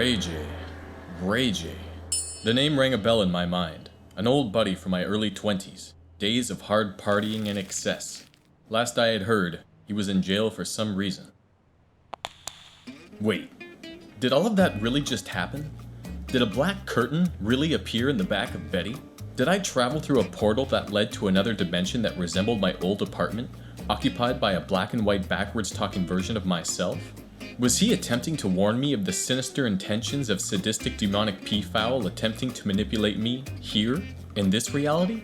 Ray J. Ray J. The name rang a bell in my mind. An old buddy from my early 20s. Days of hard partying and excess. Last I had heard, he was in jail for some reason. Wait, did all of that really just happen? Did a black curtain really appear in the back of Betty? Did I travel through a portal that led to another dimension that resembled my old apartment, occupied by a black and white backwards talking version of myself? Was he attempting to warn me of the sinister intentions of sadistic demonic peafowl attempting to manipulate me here, in this reality?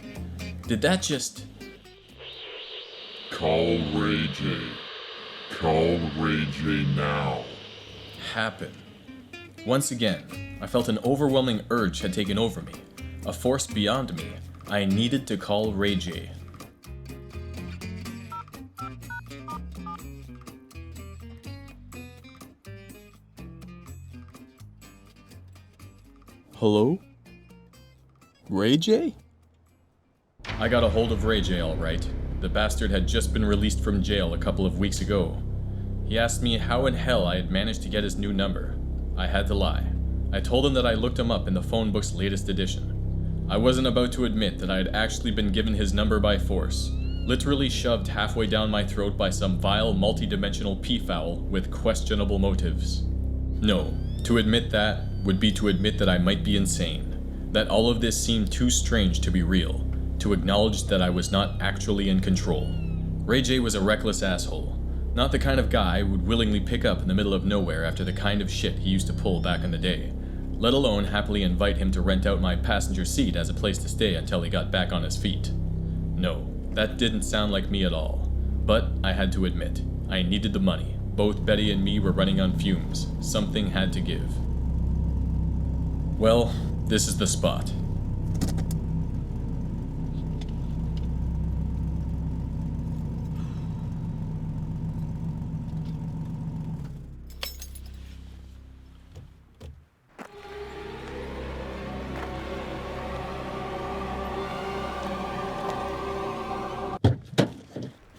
Did that just... Call Ray J. Call Ray J now. happen? Once again, I felt an overwhelming urge had taken over me. A force beyond me. I needed to call Ray J. Hello? Ray J? I got a hold of Ray J all right. The bastard had just been released from jail a couple of weeks ago. He asked me how in hell I had managed to get his new number. I had to lie. I told him that I looked him up in the phone book's latest edition. I wasn't about to admit that I had actually been given his number by force, literally shoved halfway down my throat by some vile multi-dimensional peafowl with questionable motives. No, to admit that would be to admit that I might be insane, that all of this seemed too strange to be real, to acknowledge that I was not actually in control. Ray J was a reckless asshole, not the kind of guy who would willingly pick up in the middle of nowhere after the kind of shit he used to pull back in the day, let alone happily invite him to rent out my passenger seat as a place to stay until he got back on his feet. No, that didn't sound like me at all. But I had to admit, I needed the money. Both Betty and me were running on fumes. Something had to give. Well, this is the spot.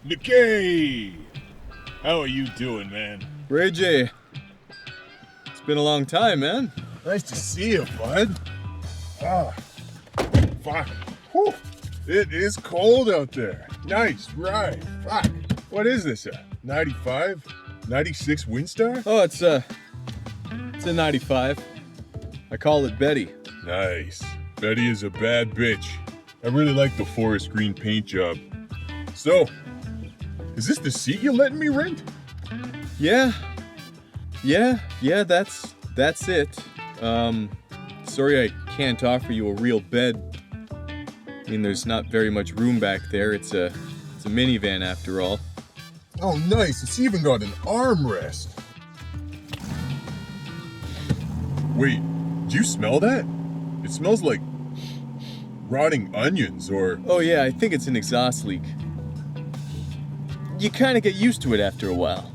Nikkei! How are you doing, man? Ray J. It's been a long time, man. Nice to see you, bud. Ah, fuck. Whew. It is cold out there. Nice ride. Fuck. What is this, 95? 96 Windstar? Oh, it's a 95. I call it Betty. Nice. Betty is a bad bitch. I really like the forest green paint job. So, is this the seat you're letting me rent? Yeah, that's it. Sorry I can't offer you a real bed. I mean, there's not very much room back there. It's a minivan after all. Oh, nice. It's even got an armrest. Wait, do you smell that? It smells like rotting onions or... Oh yeah, I think it's an exhaust leak. You kind of get used to it after a while.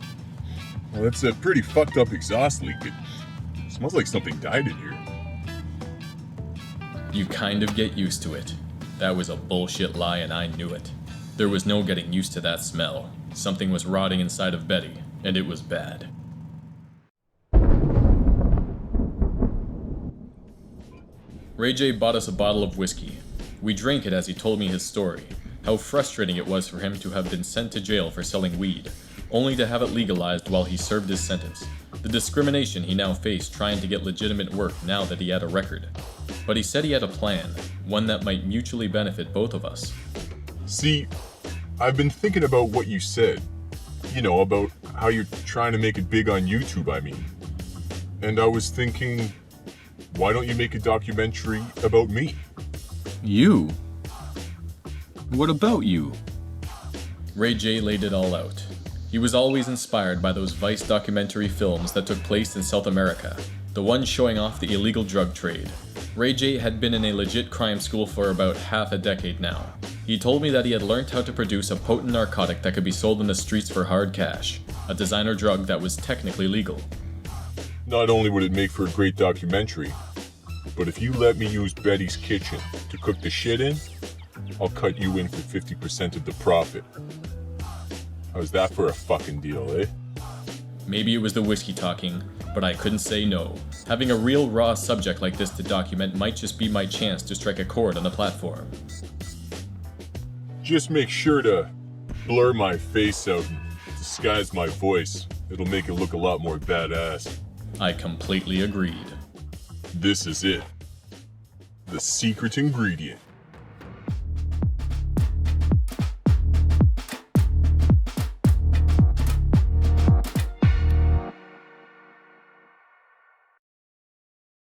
Well, that's a pretty fucked up exhaust leak. It smells like something died in here. You kind of get used to it. That was a bullshit lie and I knew it. There was no getting used to that smell. Something was rotting inside of Betty, and it was bad. Ray J bought us a bottle of whiskey. We drank it as he told me his story, how frustrating it was for him to have been sent to jail for selling weed, only to have it legalized while he served his sentence, the discrimination he now faced trying to get legitimate work now that he had a record. But he said he had a plan, one that might mutually benefit both of us. See, I've been thinking about what you said. You know, about how you're trying to make it big on YouTube, I mean. And I was thinking, why don't you make a documentary about me? You? What about you? Ray J laid it all out. He was always inspired by those Vice documentary films that took place in South America, the ones showing off the illegal drug trade. Ray J had been in a legit crime school for about half a decade now. He told me that he had learned how to produce a potent narcotic that could be sold in the streets for hard cash, a designer drug that was technically legal. Not only would it make for a great documentary, but if you let me use Betty's kitchen to cook the shit in, I'll cut you in for 50% of the profit. How's that for a fucking deal, eh? Maybe it was the whiskey talking, but I couldn't say no. Having a real raw subject like this to document might just be my chance to strike a chord on the platform. Just make sure to blur my face out and disguise my voice. It'll make it look a lot more badass. I completely agreed. This is it. The secret ingredient.